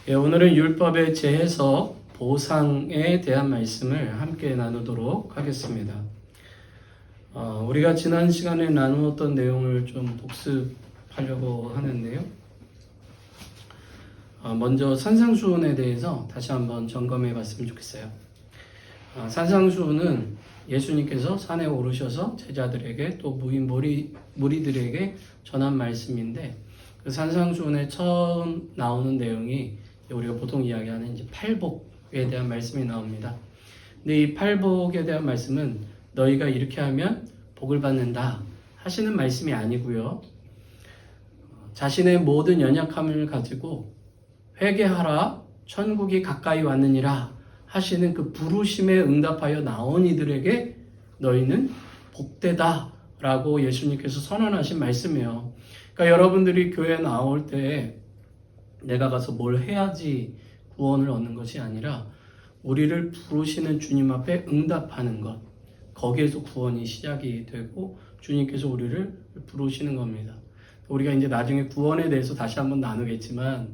오늘은 율법의 재해석 보상에 대한 말씀을 함께 나누도록 하겠습니다. 우리가 지난 시간에 나누었던 내용을 좀 복습하려고 하는데요. 먼저 산상수훈에 대해서 다시 한번 점검해 봤으면 좋겠어요. 산상수훈은 예수님께서 산에 오르셔서 제자들에게 또 무리들에게 전한 말씀인데, 그 산상수훈에 처음 나오는 내용이 우리가 보통 이야기하는 이제 팔복에 대한 말씀이 나옵니다. 근데 이 팔복에 대한 말씀은 너희가 이렇게 하면 복을 받는다 하시는 말씀이 아니고요. 자신의 모든 연약함을 가지고 회개하라 천국이 가까이 왔느니라 하시는 그 부르심에 응답하여 나온 이들에게 너희는 복되다 라고 예수님께서 선언하신 말씀이에요. 그러니까 여러분들이 교회에 나올 때 내가 가서 뭘 해야지 구원을 얻는 것이 아니라 우리를 부르시는 주님 앞에 응답하는 것, 거기에서 구원이 시작이 되고 주님께서 우리를 부르시는 겁니다. 우리가 이제 나중에 구원에 대해서 다시 한번 나누겠지만,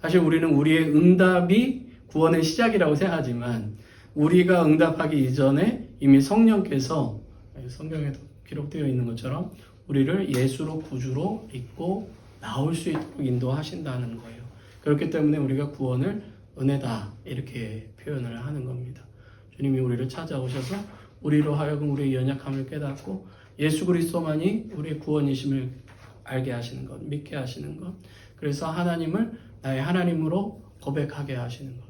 사실 우리는 우리의 응답이 구원의 시작이라고 생각하지만, 우리가 응답하기 이전에 이미 성령께서 성경에도 기록되어 있는 것처럼 우리를 예수로 구주로 믿고 나올 수 있도록 인도하신다는 거예요. 그렇기 때문에 우리가 구원을 은혜다 이렇게 표현을 하는 겁니다. 주님이 우리를 찾아오셔서 우리로 하여금 우리의 연약함을 깨닫고 예수 그리스도만이 우리의 구원이심을 알게 하시는 것, 믿게 하시는 것, 그래서 하나님을 나의 하나님으로 고백하게 하시는 것.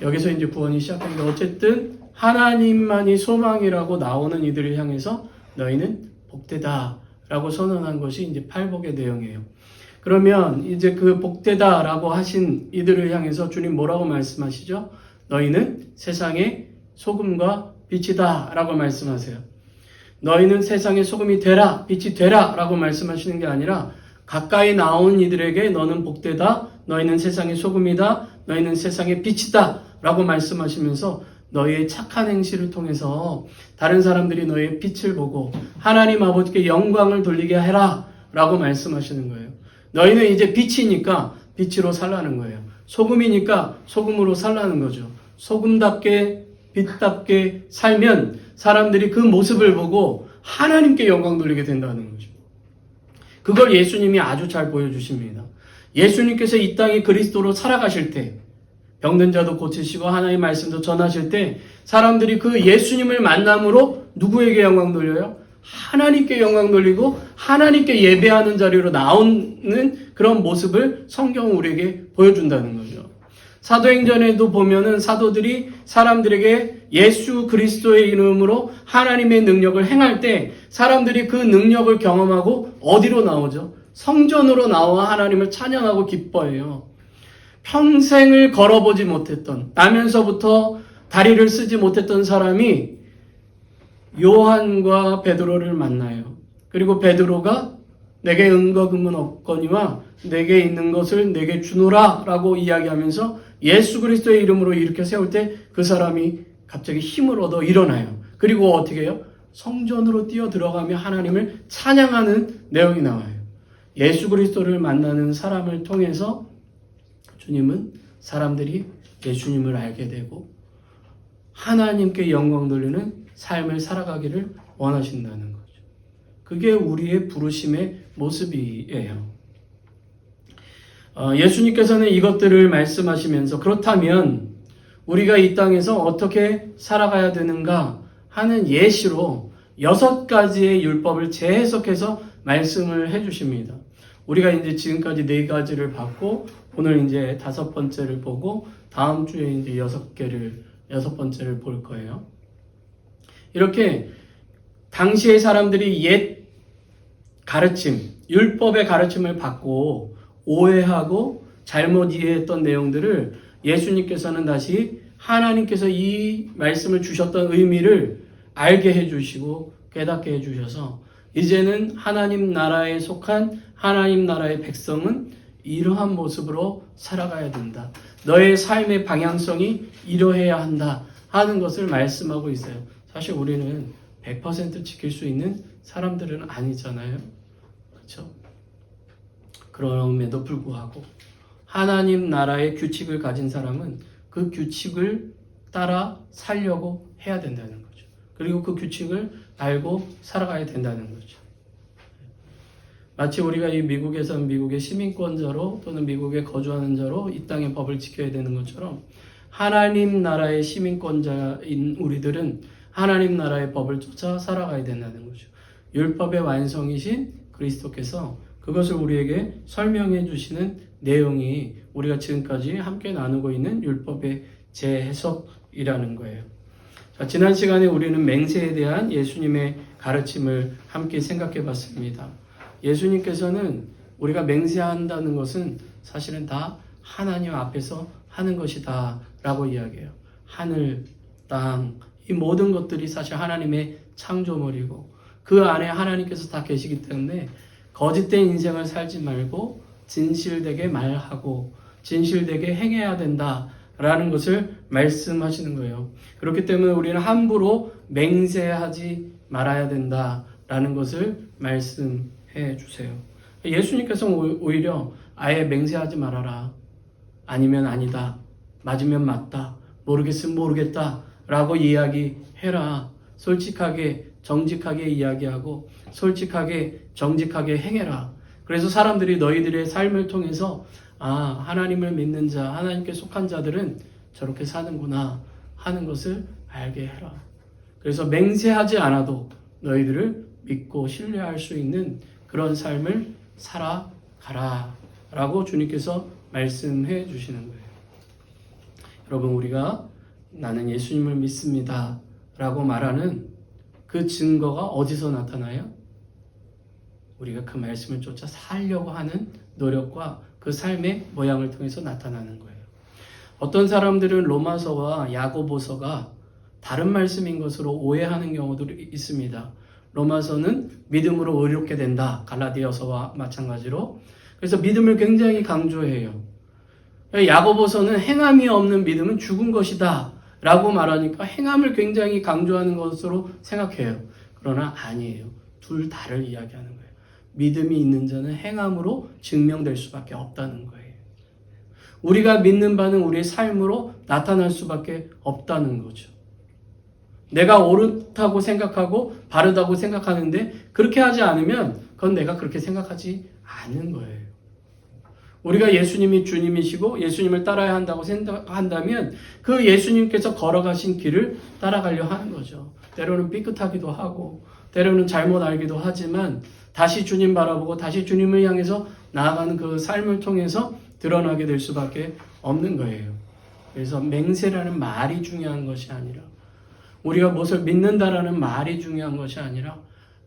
여기서 이제 구원이 시작합니다. 어쨌든 하나님만이 소망이라고 나오는 이들을 향해서 너희는 복되다 라고 선언한 것이 이제 팔복의 내용이에요. 그러면 이제 그 복되다 라고 하신 이들을 향해서 주님 뭐라고 말씀하시죠? 너희는 세상의 소금과 빛이다 라고 말씀하세요. 너희는 세상의 소금이 되라, 빛이 되라 라고 말씀하시는 게 아니라 가까이 나온 이들에게 너는 복되다, 너희는 세상의 소금이다, 너희는 세상의 빛이다 라고 말씀하시면서 너희의 착한 행실을 통해서 다른 사람들이 너희의 빛을 보고 하나님 아버지께 영광을 돌리게 해라 라고 말씀하시는 거예요. 너희는 이제 빛이니까 빛으로 살라는 거예요. 소금이니까 소금으로 살라는 거죠. 소금답게 빛답게 살면 사람들이 그 모습을 보고 하나님께 영광 돌리게 된다는 거죠. 그걸 예수님이 아주 잘 보여주십니다. 예수님께서 이 땅에 그리스도로 살아가실 때, 병든 자도 고치시고 하나님의 말씀도 전하실 때 사람들이 그 예수님을 만남으로 누구에게 영광 돌려요? 하나님께 영광 돌리고 하나님께 예배하는 자리로 나오는 그런 모습을 성경은 우리에게 보여준다는 거죠. 사도행전에도 보면은 사도들이 사람들에게 예수 그리스도의 이름으로 하나님의 능력을 행할 때 사람들이 그 능력을 경험하고 어디로 나오죠? 성전으로 나와 하나님을 찬양하고 기뻐해요. 평생을 걸어보지 못했던, 나면서부터 다리를 쓰지 못했던 사람이 요한과 베드로를 만나요. 그리고 베드로가 내게 은과 금은 없거니와 내게 있는 것을 내게 주노라 라고 이야기하면서 예수 그리스도의 이름으로 일으켜 세울 때 그 사람이 갑자기 힘을 얻어 일어나요. 그리고 어떻게 해요? 성전으로 뛰어 들어가며 하나님을 찬양하는 내용이 나와요. 예수 그리스도를 만나는 사람을 통해서 주님은 사람들이 예수님을 알게 되고 하나님께 영광 돌리는 삶을 살아가기를 원하신다는 거죠. 그게 우리의 부르심의 모습이에요. 예수님께서는 이것들을 말씀하시면서 그렇다면 우리가 이 땅에서 어떻게 살아가야 되는가 하는 예시로 6가지의 율법을 재해석해서 말씀을 해주십니다. 우리가 이제 지금까지 4가지를 봤고 오늘 이제 5번째를 보고 다음 주에 이제 6번째를 볼 거예요. 이렇게 당시의 사람들이 옛 가르침, 율법의 가르침을 받고 오해하고 잘못 이해했던 내용들을 예수님께서는 다시 하나님께서 이 말씀을 주셨던 의미를 알게 해주시고 깨닫게 해주셔서 이제는 하나님 나라에 속한 하나님 나라의 백성은 이러한 모습으로 살아가야 된다. 너의 삶의 방향성이 이러해야 한다 하는 것을 말씀하고 있어요. 사실 우리는 100% 지킬 수 있는 사람들은 아니잖아요. 그렇죠? 그럼에도 불구하고 하나님 나라의 규칙을 가진 사람은 그 규칙을 따라 살려고 해야 된다는 거죠. 그리고 그 규칙을 알고 살아가야 된다는 거죠. 마치 우리가 이 미국에서 미국의 시민권자로 또는 미국에 거주하는 자로 이 땅의 법을 지켜야 되는 것처럼 하나님 나라의 시민권자인 우리들은 하나님 나라의 법을 쫓아 살아가야 된다는 거죠. 율법의 완성이신 그리스도께서 그것을 우리에게 설명해 주시는 내용이 우리가 지금까지 함께 나누고 있는 율법의 재해석이라는 거예요. 자, 지난 시간에 우리는 맹세에 대한 예수님의 가르침을 함께 생각해 봤습니다. 예수님께서는 우리가 맹세한다는 것은 사실은 다 하나님 앞에서 하는 것이다 라고 이야기해요. 하늘, 땅, 이 모든 것들이 사실 하나님의 창조물이고 그 안에 하나님께서 다 계시기 때문에 거짓된 인생을 살지 말고 진실되게 말하고 진실되게 행해야 된다라는 것을 말씀하시는 거예요. 그렇기 때문에 우리는 함부로 맹세하지 말아야 된다라는 것을 말씀해 주세요. 예수님께서 오히려 아예 맹세하지 말아라. 아니면 아니다. 맞으면 맞다. 모르겠으면 모르겠다. 라고 이야기해라. 솔직하게 정직하게 이야기하고 솔직하게 정직하게 행해라. 그래서 사람들이 너희들의 삶을 통해서 하나님을 믿는 자, 하나님께 속한 자들은 저렇게 사는구나 하는 것을 알게 해라. 그래서 맹세하지 않아도 너희들을 믿고 신뢰할 수 있는 그런 삶을 살아가라 라고 주님께서 말씀해 주시는 거예요. 여러분, 우리가 나는 예수님을 믿습니다 라고 말하는 그 증거가 어디서 나타나요? 우리가 그 말씀을 쫓아 살려고 하는 노력과 그 삶의 모양을 통해서 나타나는 거예요. 어떤 사람들은 로마서와 야고보서가 다른 말씀인 것으로 오해하는 경우도 있습니다. 로마서는 믿음으로 의롭게 된다. 갈라디아서와 마찬가지로. 그래서 믿음을 굉장히 강조해요. 야고보서는 행함이 없는 믿음은 죽은 것이다 라고 말하니까 행함을 굉장히 강조하는 것으로 생각해요. 그러나 아니에요. 둘 다를 이야기하는 거예요. 믿음이 있는 자는 행함으로 증명될 수밖에 없다는 거예요. 우리가 믿는 바는 우리의 삶으로 나타날 수밖에 없다는 거죠. 내가 옳다고 생각하고 바르다고 생각하는데 그렇게 하지 않으면 그건 내가 그렇게 생각하지 않은 거예요. 우리가 예수님이 주님이시고 예수님을 따라야 한다고 생각한다면 그 예수님께서 걸어가신 길을 따라가려 하는 거죠. 때로는 삐끗하기도 하고 때로는 잘못 알기도 하지만 다시 주님 바라보고 다시 주님을 향해서 나아가는 그 삶을 통해서 드러나게 될 수밖에 없는 거예요. 그래서 맹세라는 말이 중요한 것이 아니라 우리가 무엇을 믿는다라는 말이 중요한 것이 아니라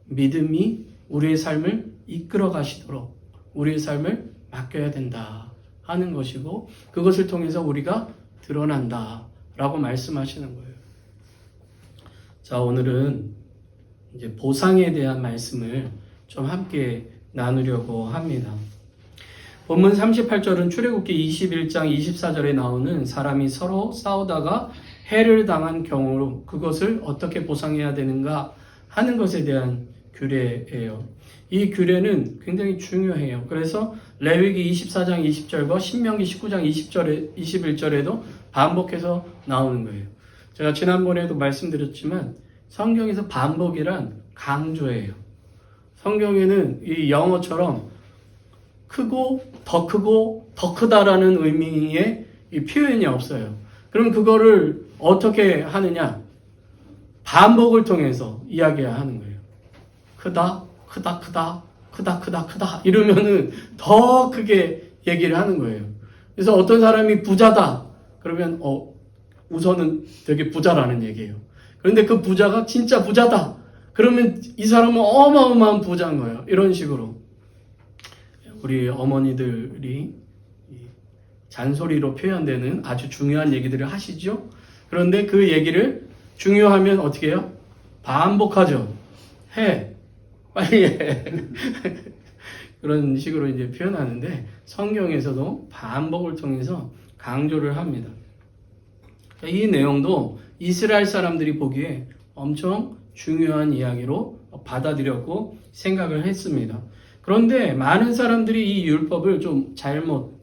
믿음이 우리의 삶을 이끌어 가시도록 우리의 삶을 맡겨야 된다 하는 것이고 그것을 통해서 우리가 드러난다 라고 말씀하시는 거예요. 자, 오늘은 이제 보상에 대한 말씀을 좀 함께 나누려고 합니다. 본문 38절은 출애굽기 21장 24절에 나오는 사람이 서로 싸우다가 해를 당한 경우로 그것을 어떻게 보상해야 되는가 하는 것에 대한 규례예요. 이 규례는 굉장히 중요해요. 그래서 레위기 24장 20절과 신명기 19장 21절에도 반복해서 나오는 거예요. 제가 지난번에도 말씀드렸지만 성경에서 반복이란 강조예요. 성경에는 이 영어처럼 크고 더 크다라는 의미의 이 표현이 없어요. 그럼 그거를 어떻게 하느냐? 반복을 통해서 이야기하는 거예요. 크다 이러면은 더 크게 얘기를 하는 거예요. 그래서 어떤 사람이 부자다 그러면 우선은 되게 부자라는 얘기예요. 그런데 그 부자가 진짜 부자다 그러면 이 사람은 어마어마한 부자인 거예요. 이런 식으로 우리 어머니들이 잔소리로 표현되는 아주 중요한 얘기들을 하시죠. 그런데 그 얘기를 중요하면 어떻게 해요? 반복하죠. 해. 빨리 해. 그런 식으로 이제 표현하는데 성경에서도 반복을 통해서 강조를 합니다. 이 내용도 이스라엘 사람들이 보기에 엄청 중요한 이야기로 받아들였고 생각을 했습니다. 그런데 많은 사람들이 이 율법을 좀 잘못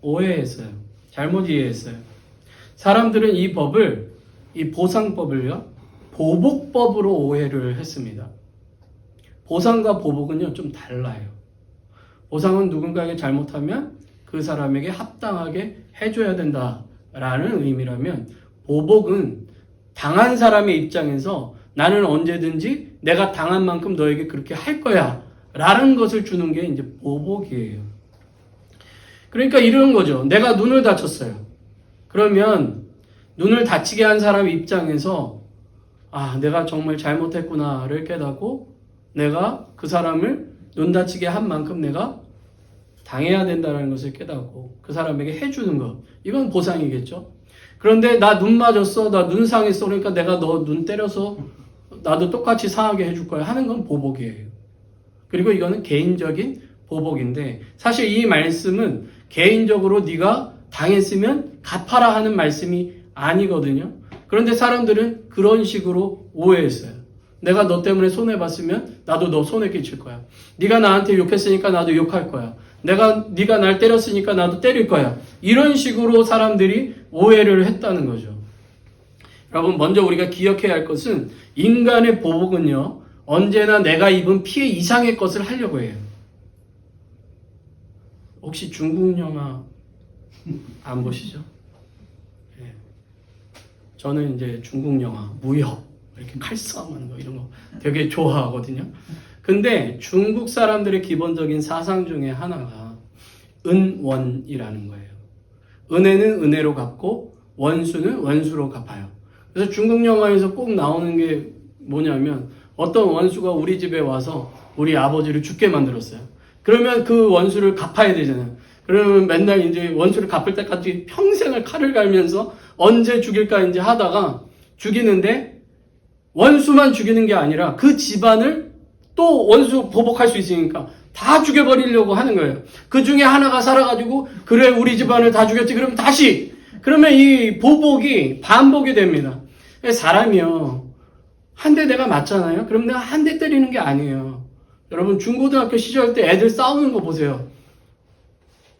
오해했어요. 잘못 이해했어요. 사람들은 이 법을, 이 보상법을요, 보복법으로 오해를 했습니다. 보상과 보복은요, 좀 달라요. 보상은 누군가에게 잘못하면 그 사람에게 합당하게 해줘야 된다라는 의미라면, 보복은 당한 사람의 입장에서 나는 언제든지 내가 당한 만큼 너에게 그렇게 할 거야 라는 것을 주는 게 이제 보복이에요. 그러니까 이런 거죠. 내가 눈을 다쳤어요. 그러면 눈을 다치게 한 사람 입장에서 아, 내가 정말 잘못했구나를 깨닫고 내가 그 사람을 눈 다치게 한 만큼 내가 당해야 된다는 것을 깨닫고 그 사람에게 해주는 것. 이건 보상이겠죠. 그런데 나 눈 맞았어. 나 눈 상했어. 그러니까 내가 너 눈 때려서 나도 똑같이 상하게 해줄 거야 하는 건 보복이에요. 그리고 이거는 개인적인 보복인데 사실 이 말씀은 개인적으로 네가 당했으면 갚아라 하는 말씀이 아니거든요. 그런데 사람들은 그런 식으로 오해했어요. 내가 너 때문에 손해봤으면 나도 너 손해 끼칠 거야. 네가 나한테 욕했으니까 나도 욕할 거야. 네가 날 때렸으니까 나도 때릴 거야. 이런 식으로 사람들이 오해를 했다는 거죠. 여러분, 먼저 우리가 기억해야 할 것은 인간의 보복은요, 언제나 내가 입은 피해 이상의 것을 하려고 해요. 혹시 중국 영화 안 보시죠? 네. 저는 이제 중국 영화, 무협, 이렇게 칼싸움하는 거 이런 거 되게 좋아하거든요. 근데 중국 사람들의 기본적인 사상 중에 하나가 은원이라는 거예요. 은혜는 은혜로 갚고 원수는 원수로 갚아요. 그래서 중국 영화에서 꼭 나오는 게 뭐냐면 어떤 원수가 우리 집에 와서 우리 아버지를 죽게 만들었어요. 그러면 그 원수를 갚아야 되잖아요. 그러면 맨날 이제 원수를 갚을 때까지 평생을 칼을 갈면서 언제 죽일까 이제 하다가 죽이는데 원수만 죽이는 게 아니라 그 집안을 또 원수 보복할 수 있으니까 다 죽여버리려고 하는 거예요. 그 중에 하나가 살아가지고 그래 우리 집안을 다 죽였지 그러면 다시 그러면 이 보복이 반복이 됩니다. 사람이요 한 대 내가 맞잖아요. 그럼 내가 한 대 때리는 게 아니에요. 여러분 중고등학교 시절 때 애들 싸우는 거 보세요.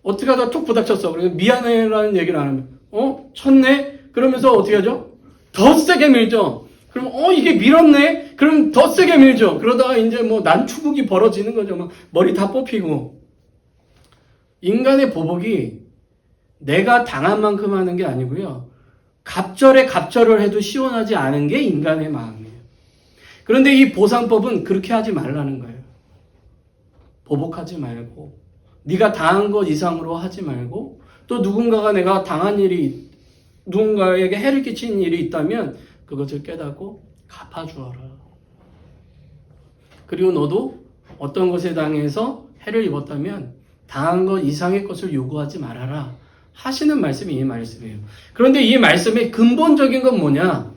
어떻게 하다 툭 부닥쳤어. 그래서 미안해라는 얘기를 안 하면 쳤네? 그러면서 어떻게 하죠? 더 세게 밀죠. 그럼 이게 밀었네? 그럼 더 세게 밀죠. 그러다가 이제 뭐 난투극이 벌어지는 거죠. 막 머리 다 뽑히고. 인간의 보복이 내가 당한 만큼 하는 게 아니고요. 갑절에 갑절을 해도 시원하지 않은 게 인간의 마음이에요. 그런데 이 보상법은 그렇게 하지 말라는 거예요. 보복하지 말고 네가 당한 것 이상으로 하지 말고 또 누군가가 내가 당한 일이 누군가에게 해를 끼친 일이 있다면 그것을 깨닫고 갚아주어라. 그리고 너도 어떤 것에 당해서 해를 입었다면 당한 것 이상의 것을 요구하지 말아라 하시는 말씀이 이 말씀이에요. 그런데 이 말씀의 근본적인 건 뭐냐?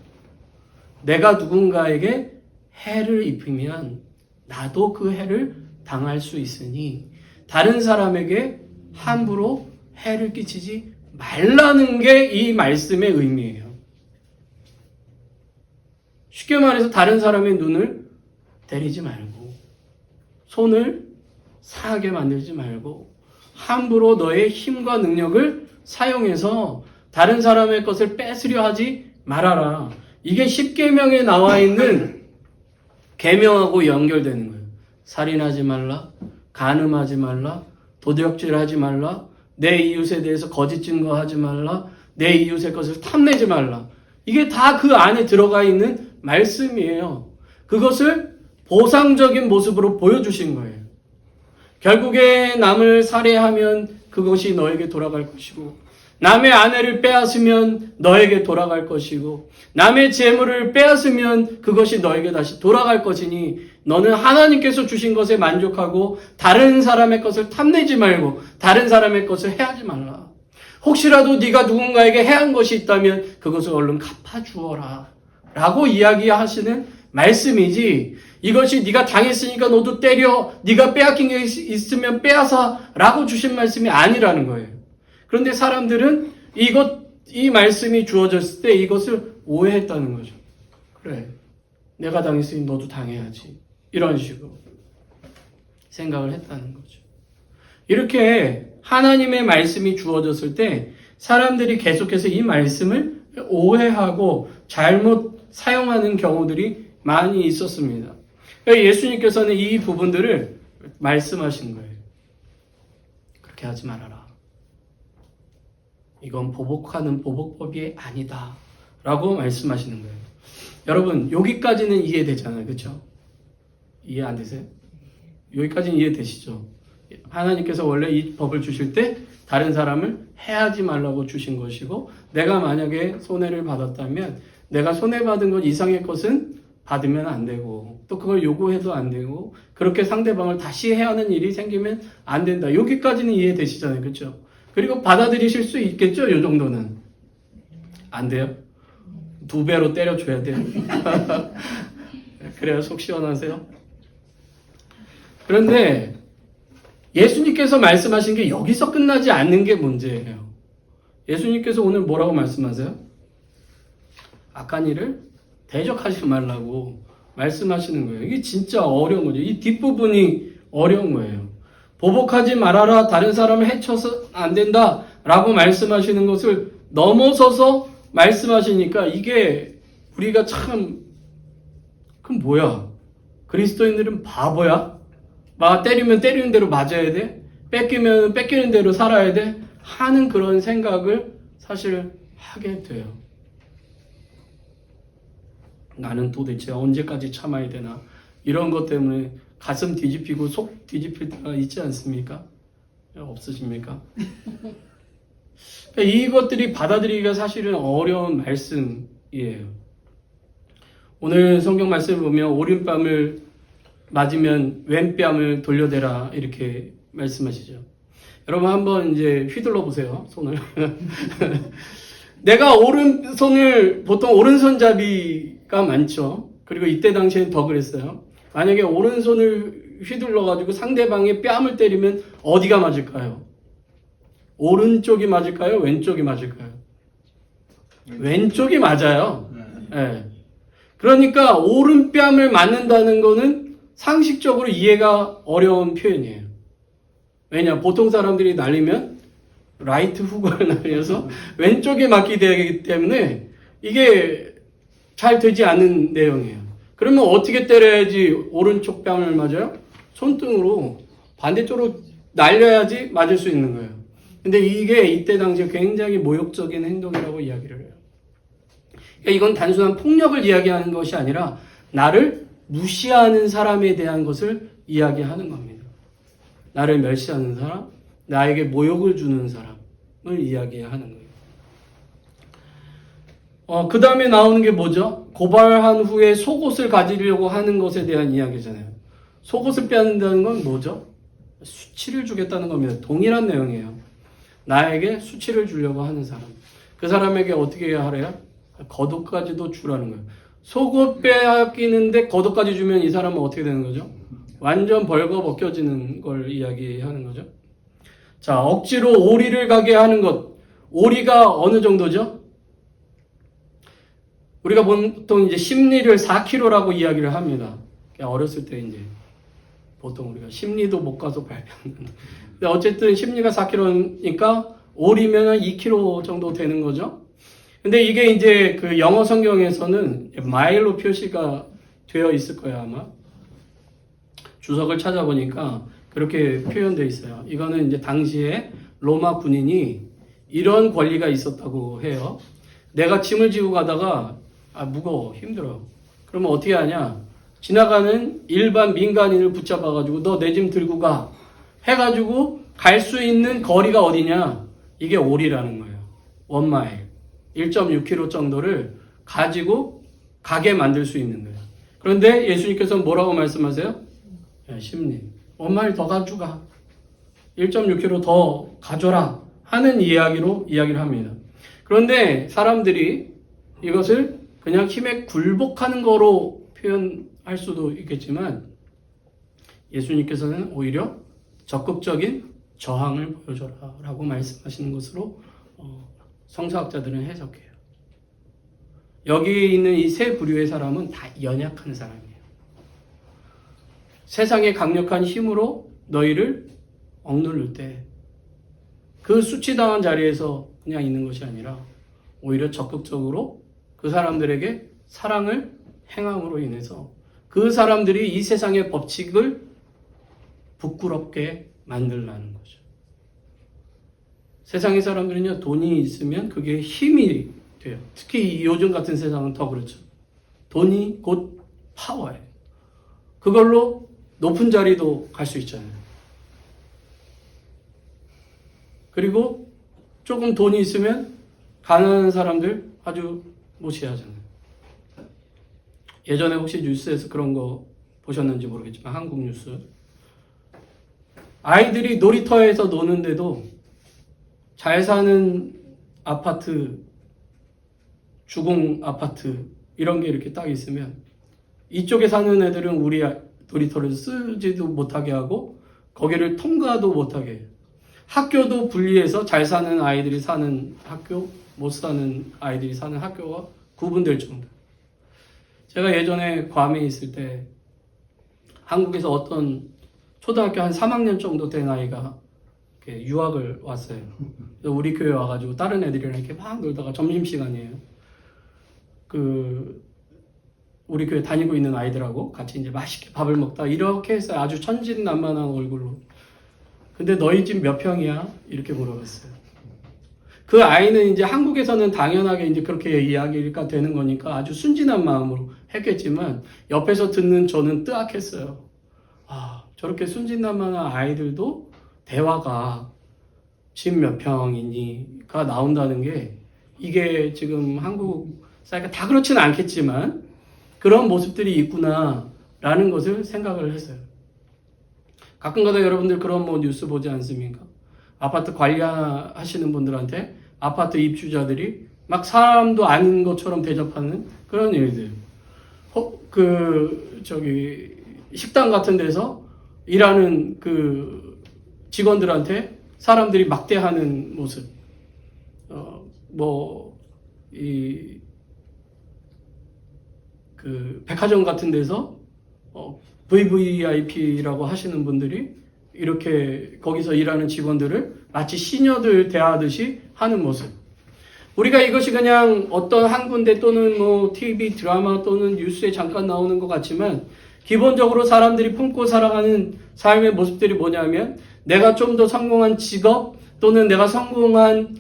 내가 누군가에게 해를 입히면 나도 그 해를 당할 수 있으니 다른 사람에게 함부로 해를 끼치지 말라는 게 이 말씀의 의미예요. 쉽게 말해서 다른 사람의 눈을 때리지 말고 손을 상하게 만들지 말고 함부로 너의 힘과 능력을 사용해서 다른 사람의 것을 뺏으려 하지 말아라. 이게 10계명에 나와 있는 계명하고 연결되는 거예요. 살인하지 말라, 간음하지 말라, 도적질하지 말라, 내 이웃에 대해서 거짓 증거하지 말라, 내 이웃의 것을 탐내지 말라. 이게 다 그 안에 들어가 있는 말씀이에요. 그것을 보상적인 모습으로 보여주신 거예요. 결국에 남을 살해하면 그것이 너에게 돌아갈 것이고 남의 아내를 빼앗으면 너에게 돌아갈 것이고 남의 재물을 빼앗으면 그것이 너에게 다시 돌아갈 것이니 너는 하나님께서 주신 것에 만족하고 다른 사람의 것을 탐내지 말고 다른 사람의 것을 해하지 말라. 혹시라도 네가 누군가에게 해한 것이 있다면 그것을 얼른 갚아주어라 라고 이야기하시는 말씀이지 이것이 네가 당했으니까 너도 때려 네가 빼앗긴 게 있으면 빼앗아 라고 주신 말씀이 아니라는 거예요. 그런데 사람들은 이 말씀이 주어졌을 때 이것을 오해했다는 거죠. 그래 내가 당했으니 너도 당해야지 이런 식으로 생각을 했다는 거죠. 이렇게 하나님의 말씀이 주어졌을 때 사람들이 계속해서 이 말씀을 오해하고 잘못 사용하는 경우들이 많이 있었습니다. 그러니까 예수님께서는 이 부분들을 말씀하신 거예요. 그렇게 하지 말아라. 이건 보복하는 보복법이 아니다. 라고 말씀하시는 거예요. 여러분, 여기까지는 이해되잖아요. 그렇죠? 이해 안 되세요? 여기까지는 이해되시죠? 하나님께서 원래 이 법을 주실 때 다른 사람을 해하지 말라고 주신 것이고, 내가 만약에 손해를 받았다면 내가 손해받은 것 이상의 것은 받으면 안 되고, 또 그걸 요구해도 안 되고, 그렇게 상대방을 다시 해야 하는 일이 생기면 안 된다. 여기까지는 이해되시잖아요. 그렇죠? 그리고 받아들이실 수 있겠죠? 이 정도는. 안 돼요? 2배로 때려줘야 돼요. 그래야 속 시원하세요? 그런데 예수님께서 말씀하신 게 여기서 끝나지 않는 게 문제예요. 예수님께서 오늘 뭐라고 말씀하세요? 악한 일을 대적하지 말라고 말씀하시는 거예요. 이게 진짜 어려운 거죠. 이 뒷부분이 어려운 거예요. 보복하지 말아라, 다른 사람을 해쳐서 안 된다 라고 말씀하시는 것을 넘어서서 말씀하시니까 이게 우리가 참, 그럼 뭐야? 그리스도인들은 바보야? 막 때리면 때리는 대로 맞아야 돼? 뺏기면 뺏기는 대로 살아야 돼? 하는 그런 생각을 사실 하게 돼요. 나는 도대체 언제까지 참아야 되나? 이런 것 때문에 가슴 뒤집히고 속 뒤집힐 때가 있지 않습니까? 없으십니까? 이것들이 받아들이기가 사실은 어려운 말씀이에요. 오늘 성경 말씀을 보면 오른뺨을 맞으면 왼뺨을 돌려대라 이렇게 말씀하시죠. 여러분 한번 이제 휘둘러 보세요. 손을. 내가 오른손을 보통 오른손잡이가 많죠. 그리고 이때 당시엔 더 그랬어요. 만약에 오른손을 휘둘러 가지고 상대방의 뺨을 때리면 어디가 맞을까요? 오른쪽이 맞을까요? 왼쪽이 맞을까요? 왼쪽이 맞아요. 네. 그러니까 오른뺨을 맞는다는 거는 상식적으로 이해가 어려운 표현이에요. 왜냐? 보통 사람들이 날리면 라이트 훅을 날려서 왼쪽에 맞게 되기 때문에 이게 잘 되지 않는 내용이에요. 그러면 어떻게 때려야지 오른쪽 뺨을 맞아요? 손등으로 반대쪽으로 날려야지 맞을 수 있는 거예요. 근데 이게 이때 당시에 굉장히 모욕적인 행동이라고 이야기를 해요. 그러니까 이건 단순한 폭력을 이야기하는 것이 아니라 나를 무시하는 사람에 대한 것을 이야기하는 겁니다. 나를 멸시하는 사람, 나에게 모욕을 주는 사람을 이야기하는 거예요. 그 다음에 나오는 게 뭐죠? 고발한 후에 속옷을 가지려고 하는 것에 대한 이야기잖아요. 속옷을 빼앗는다는 건 뭐죠? 수치를 주겠다는 겁니다. 동일한 내용이에요. 나에게 수치를 주려고 하는 사람. 그 사람에게 어떻게 하래요? 겉옷까지도 주라는 거예요. 속옷 빼앗기는데 겉옷까지 주면 이 사람은 어떻게 되는 거죠? 완전 벌거벗겨지는 걸 이야기하는 거죠. 자, 억지로 오리를 가게 하는 것. 오리가 어느 정도죠? 우리가 보통 이제 심리를 4kg라고 이야기를 합니다. 어렸을 때 이제 보통 우리가 심리도 못 가서 발견하는. 근데 어쨌든 심리가 4kg니까 오리면 2kg 정도 되는 거죠. 근데 이게 이제 그 영어 성경에서는 마일로 표시가 되어 있을 거예요, 아마. 주석을 찾아보니까 그렇게 표현되어 있어요. 이거는 이제 당시에 로마 군인이 이런 권리가 있었다고 해요. 내가 짐을 지고 가다가 무거워, 힘들어. 그러면 어떻게 하냐? 지나가는 일반 민간인을 붙잡아가지고 너 내 짐 들고 가 해가지고 갈 수 있는 거리가 어디냐? 이게 오리라는 거예요. 1마일. 1.6km 정도를 가지고 가게 만들 수 있는 거예요. 그런데 예수님께서는 뭐라고 말씀하세요? 야, 심리. 1마일 더 가져가. 1.6km 더 가져라. 하는 이야기를 합니다. 그런데 사람들이 이것을 그냥 힘에 굴복하는 거로 표현할 수도 있겠지만 예수님께서는 오히려 적극적인 저항을 보여줘라 라고 말씀하시는 것으로 성서학자들은 해석해요. 여기 있는 이 세 부류의 사람은 다 연약한 사람이에요. 세상의 강력한 힘으로 너희를 억누를 때 그 수치당한 자리에서 그냥 있는 것이 아니라 오히려 적극적으로 그 사람들에게 사랑을 행함으로 인해서 그 사람들이 이 세상의 법칙을 부끄럽게 만들라는 거죠. 세상의 사람들은요, 돈이 있으면 그게 힘이 돼요. 특히 요즘 같은 세상은 더 그렇죠. 돈이 곧 파워예요. 그걸로 높은 자리도 갈 수 있잖아요. 그리고 조금 돈이 있으면 가난한 사람들 아주 무시하잖아요. 예전에 혹시 뉴스에서 그런 거 보셨는지 모르겠지만 한국 뉴스, 아이들이 놀이터에서 노는데도 잘 사는 아파트, 주공 아파트 이런 게 이렇게 딱 있으면 이쪽에 사는 애들은 우리 놀이터를 쓰지도 못하게 하고 거기를 통과도 못하게 해요. 학교도 분리해서 잘 사는 아이들이 사는 학교, 못 사는 아이들이 사는 학교가 구분될 정도. 제가 예전에 괌에 있을 때 한국에서 어떤 초등학교 한 3학년 정도 된 아이가 이렇게 유학을 왔어요. 그래서 우리 교회 와가지고 다른 애들이랑 이렇게 막 놀다가 점심시간이에요. 우리 교회 다니고 있는 아이들하고 같이 이제 맛있게 밥을 먹다 이렇게 해서 아주 천진난만한 얼굴로. 근데 너희 집 몇 평이야? 이렇게 물어봤어요. 그 아이는 이제 한국에서는 당연하게 이제 그렇게 이야기가 되는 거니까 아주 순진한 마음으로 했겠지만 옆에서 듣는 저는 뜨악했어요. 아, 저렇게 순진난만한 아이들도 대화가 집 몇 평이니가 나온다는 게 이게 지금 한국 사회가 다 그렇지는 않겠지만 그런 모습들이 있구나라는 것을 생각을 했어요. 가끔가다 여러분들 그런 뉴스 보지 않습니까? 아파트 관리하시는 분들한테 아파트 입주자들이 막 사람도 아닌 것처럼 대접하는 그런 일들. 식당 같은 데서 일하는 그 직원들한테 사람들이 막대하는 모습. 백화점 같은 데서 VVIP라고 하시는 분들이 이렇게 거기서 일하는 직원들을 마치 시녀들 대하듯이 하는 모습. 우리가 이것이 그냥 어떤 한 군데 또는 TV 드라마 또는 뉴스에 잠깐 나오는 것 같지만 기본적으로 사람들이 품고 살아가는 삶의 모습들이 뭐냐면 내가 좀 더 성공한 직업 또는 내가 성공한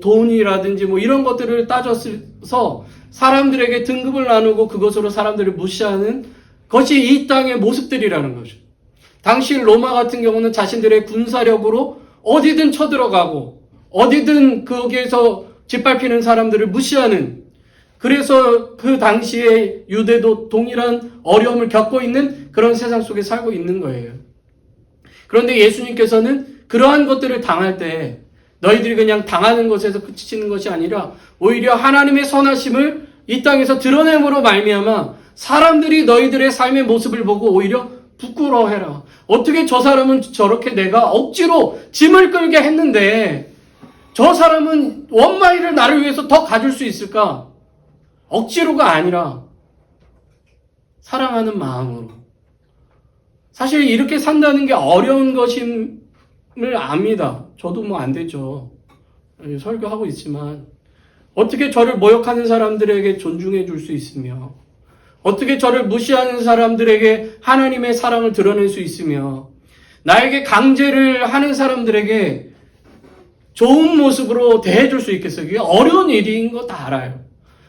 돈이라든지 이런 것들을 따져서 사람들에게 등급을 나누고 그것으로 사람들을 무시하는 것이 이 땅의 모습들이라는 거죠. 당시 로마 같은 경우는 자신들의 군사력으로 어디든 쳐들어가고 어디든 거기에서 짓밟히는 사람들을 무시하는, 그래서 그 당시에 유대도 동일한 어려움을 겪고 있는 그런 세상 속에 살고 있는 거예요. 그런데 예수님께서는 그러한 것들을 당할 때 너희들이 그냥 당하는 것에서 그치는 것이 아니라 오히려 하나님의 선하심을 이 땅에서 드러냄으로 말미암아 사람들이 너희들의 삶의 모습을 보고 오히려 부끄러워해라. 어떻게 저 사람은 저렇게 내가 억지로 짐을 끌게 했는데 저 사람은 원마일을 나를 위해서 더 가줄 수 있을까? 억지로가 아니라 사랑하는 마음으로. 사실 이렇게 산다는 게 어려운 것임을 압니다. 저도 안 되죠. 설교하고 있지만 어떻게 저를 모욕하는 사람들에게 존중해 줄 수 있으며 어떻게 저를 무시하는 사람들에게 하나님의 사랑을 드러낼 수 있으며 나에게 강제를 하는 사람들에게 좋은 모습으로 대해줄 수 있겠어요? 그게 어려운 일인 거 다 알아요.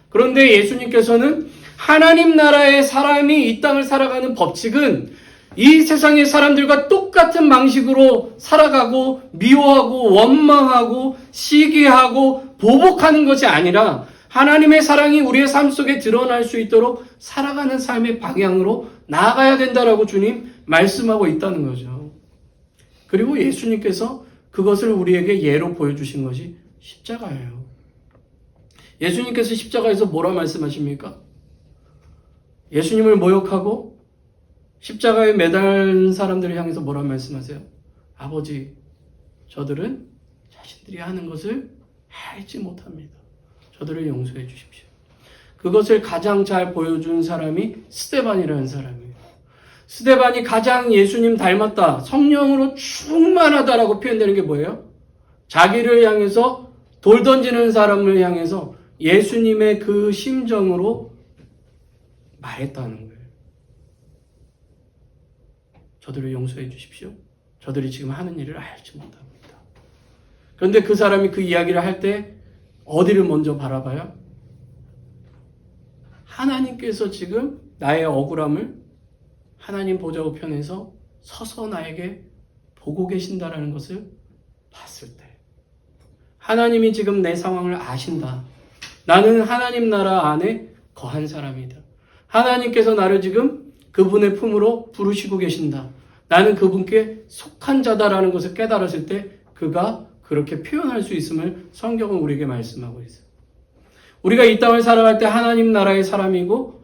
그런데 예수님께서는 하나님 나라의 사람이 이 땅을 살아가는 법칙은 이 세상의 사람들과 똑같은 방식으로 살아가고 미워하고 원망하고 시기하고 보복하는 것이 아니라 하나님의 사랑이 우리의 삶 속에 드러날 수 있도록 살아가는 삶의 방향으로 나아가야 된다라고 주님 말씀하고 있다는 거죠. 그리고 예수님께서 그것을 우리에게 예로 보여주신 것이 십자가예요. 예수님께서 십자가에서 뭐라 말씀하십니까? 예수님을 모욕하고 십자가에 매달린 사람들을 향해서 뭐라 말씀하세요? 아버지, 저들은 자신들이 하는 것을 알지 못합니다. 저들을 용서해 주십시오. 그것을 가장 잘 보여준 사람이 스데반이라는 사람이에요. 스데반이 가장 예수님 닮았다, 성령으로 충만하다라고 표현되는 게 뭐예요? 자기를 향해서 돌 던지는 사람을 향해서 예수님의 그 심정으로 말했다는 거예요. 저들을 용서해 주십시오. 저들이 지금 하는 일을 알지 못합니다. 그런데 그 사람이 그 이야기를 할 때 어디를 먼저 바라봐요? 하나님께서 지금 나의 억울함을 하나님 보좌 우편에서 서서 나에게 보고 계신다라는 것을 봤을 때, 하나님이 지금 내 상황을 아신다. 나는 하나님 나라 안에 거한 사람이다. 하나님께서 나를 지금 그분의 품으로 부르시고 계신다. 나는 그분께 속한 자다라는 것을 깨달았을 때 그가 그렇게 표현할 수 있음을 성경은 우리에게 말씀하고 있어요. 우리가 이 땅을 살아갈 때 하나님 나라의 사람이고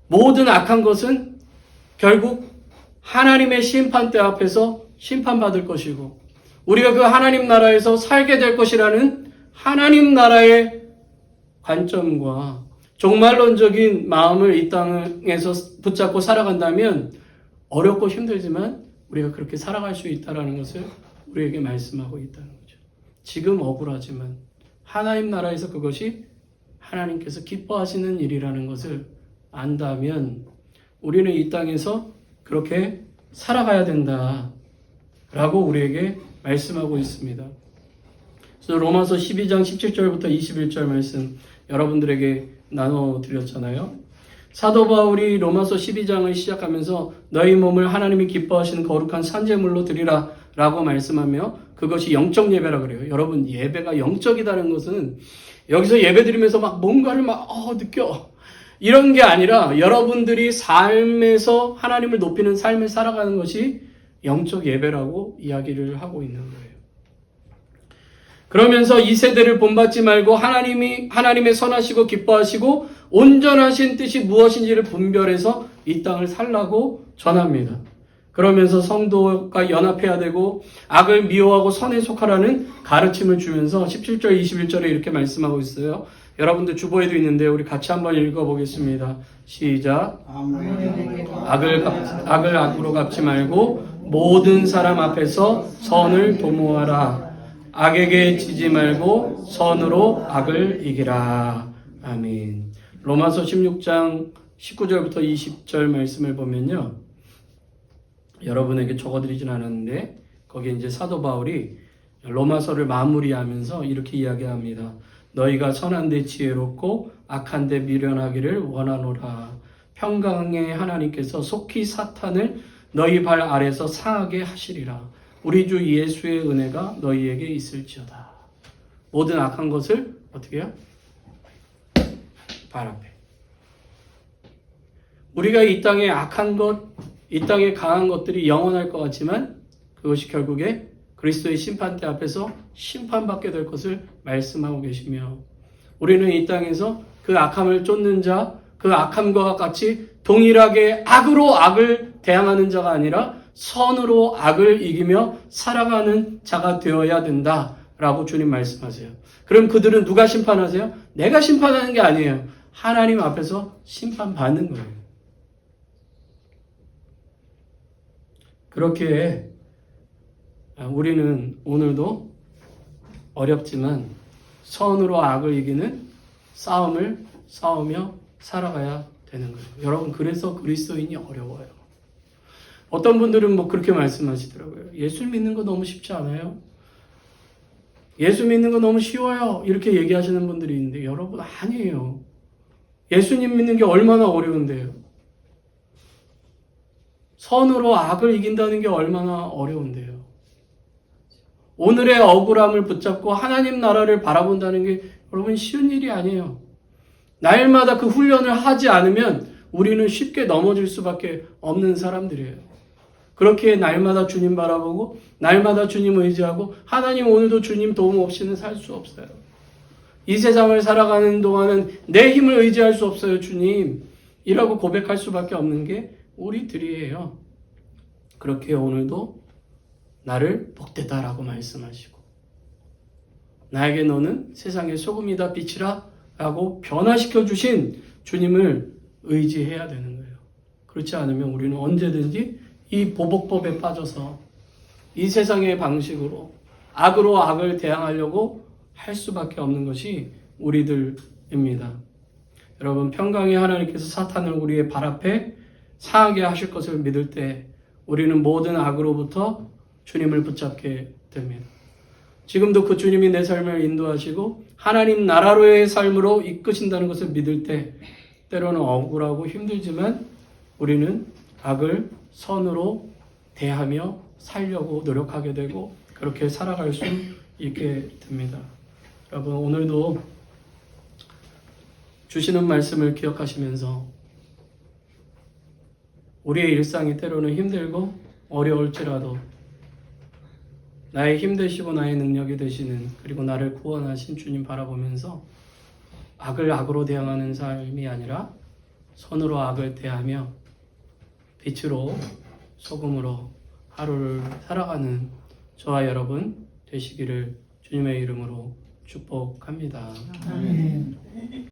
모든 악한 것은 결국 하나님의 심판대 앞에서 심판받을 것이고 우리가 그 하나님 나라에서 살게 될 것이라는 하나님 나라의 관점과 종말론적인 마음을 이 땅에서 붙잡고 살아간다면 어렵고 힘들지만 우리가 그렇게 살아갈 수 있다는 것을 우리에게 말씀하고 있다는 거죠. 지금 억울하지만 하나님 나라에서 그것이 하나님께서 기뻐하시는 일이라는 것을 안다면 우리는 이 땅에서 그렇게 살아가야 된다라고 우리에게 말씀하고 있습니다. 그래서 로마서 12장 17절부터 21절 말씀 여러분들에게 나눠드렸잖아요. 사도 바울이 로마서 12장을 시작하면서 너희 몸을 하나님이 기뻐하시는 거룩한 산제물로 드리라 라고 말씀하며 그것이 영적 예배라 그래요. 여러분, 예배가 영적이다는 것은 여기서 예배 드리면서 막 뭔가를 느껴 이런 게 아니라 여러분들이 삶에서 하나님을 높이는 삶을 살아가는 것이 영적 예배라고 이야기를 하고 있는 거예요. 그러면서 이 세대를 본받지 말고 하나님의 선하시고 기뻐하시고 온전하신 뜻이 무엇인지를 분별해서 이 땅을 살라고 전합니다. 그러면서 성도가 연합해야 되고 악을 미워하고 선에 속하라는 가르침을 주면서 17절 21절에 이렇게 말씀하고 있어요. 여러분들 주보에도 있는데 우리 같이 한번 읽어보겠습니다. 시작. 악을 악으로 갚지 말고 모든 사람 앞에서 선을 도모하라. 악에게 지지 말고 선으로 악을 이기라. 아멘. 로마서 16장 19절부터 20절 말씀을 보면요. 여러분에게 적어드리진 않았는데 거기에 이제 사도 바울이 로마서를 마무리하면서 이렇게 이야기합니다. 너희가 선한데 지혜롭고 악한데 미련하기를 원하노라. 평강의 하나님께서 속히 사탄을 너희 발 아래서 상하게 하시리라. 우리 주 예수의 은혜가 너희에게 있을지어다. 모든 악한 것을 어떻게 해요? 발 앞에. 우리가 이 땅에 악한 것, 이 땅에 강한 것들이 영원할 것 같지만 그것이 결국에 그리스도의 심판대 앞에서 심판받게 될 것을 말씀하고 계시며 우리는 이 땅에서 그 악함을 쫓는 자, 그 악함과 같이 동일하게 악으로 악을 대항하는 자가 아니라 선으로 악을 이기며 살아가는 자가 되어야 된다라고 주님 말씀하세요. 그럼 그들은 누가 심판하세요? 내가 심판하는 게 아니에요. 하나님 앞에서 심판받는 거예요. 그렇게 우리는 오늘도 어렵지만 선으로 악을 이기는 싸움을 싸우며 살아가야 되는 거예요. 여러분, 그래서 그리스도인이 어려워요. 어떤 분들은 그렇게 말씀하시더라고요. 예수 믿는 거 너무 쉽지 않아요? 예수 믿는 거 너무 쉬워요. 이렇게 얘기하시는 분들이 있는데 여러분, 아니에요. 예수님 믿는 게 얼마나 어려운데요. 선으로 악을 이긴다는 게 얼마나 어려운데요. 오늘의 억울함을 붙잡고 하나님 나라를 바라본다는 게 여러분 쉬운 일이 아니에요. 날마다 그 훈련을 하지 않으면 우리는 쉽게 넘어질 수밖에 없는 사람들이에요. 그렇게 날마다 주님 바라보고 날마다 주님 의지하고 하나님 오늘도 주님 도움 없이는 살 수 없어요. 이 세상을 살아가는 동안은 내 힘을 의지할 수 없어요. 주님 이라고 고백할 수밖에 없는 게 우리들이에요. 그렇게 오늘도 나를 복되다라고 말씀하시고 나에게 너는 세상의 소금이다 빛이라 라고 변화시켜 주신 주님을 의지해야 되는 거예요. 그렇지 않으면 우리는 언제든지 이 보복법에 빠져서 이 세상의 방식으로 악으로 악을 대항하려고 할 수밖에 없는 것이 우리들입니다. 여러분, 평강의 하나님께서 사탄을 우리의 발 앞에 상하게 하실 것을 믿을 때 우리는 모든 악으로부터 주님을 붙잡게 됩니다. 지금도 그 주님이 내 삶을 인도하시고 하나님 나라로의 삶으로 이끄신다는 것을 믿을 때 때로는 억울하고 힘들지만 우리는 악을 선으로 대하며 살려고 노력하게 되고 그렇게 살아갈 수 있게 됩니다. 여러분, 오늘도 주시는 말씀을 기억하시면서 우리의 일상이 때로는 힘들고 어려울지라도 나의 힘 되시고 나의 능력이 되시는 그리고 나를 구원하신 주님 바라보면서 악을 악으로 대항하는 삶이 아니라 선으로 악을 대하며 빛으로 소금으로 하루를 살아가는 저와 여러분 되시기를 주님의 이름으로 축복합니다. 아멘.